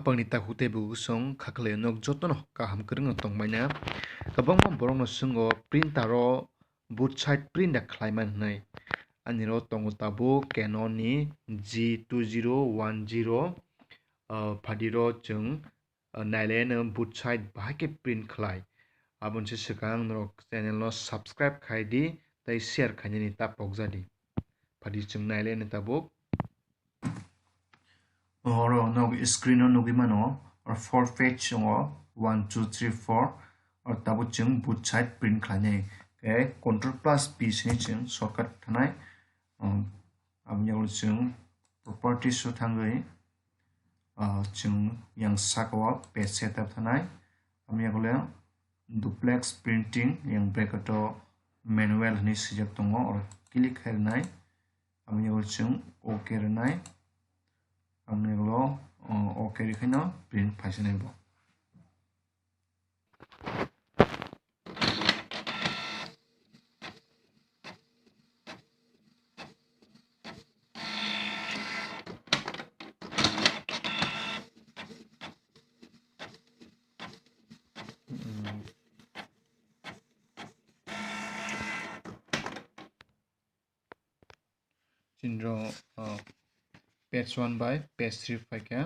hapangni takute bu song khakle nok jotono kaham krung tongmaina kabangma borokno sungo printero both side print khlaiman hnai aniro tongo tabo Canon ni G2010 phadiro chung nailene both side bahake print khlai abon se sekang nok channel no subscribe khaidi tai share khaini tapok jadi phadi chung nailene tabuk oro nog screen no nugimano or 4 page ngo 1 2 3 4 or tabu chung both side print khlaine ke control plus p sini chung shortcut thanai amnyol chung properties so thangai chung yang sakwa page setup thanai amnyol duplex printing yang bracket manual ni sijak tongo or click hernai amnyol chung okay renai amnyolo okay rekhino print phaisane bo Cindro page 1 by page 3 paika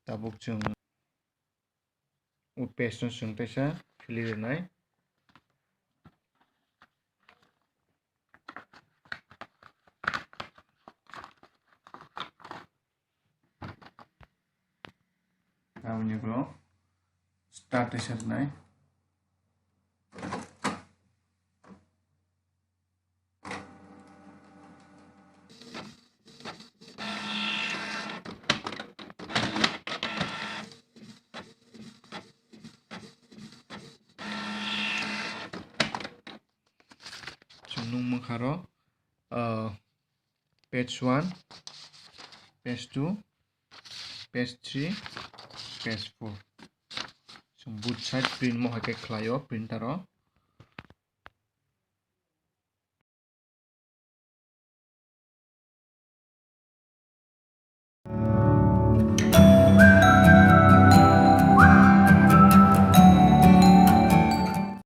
tabuk chung page no chung taisa clear nai amni glo start taisa nai nung makharo page 1 page 2 page 3 page 4 so both side print mo hake khlaio printer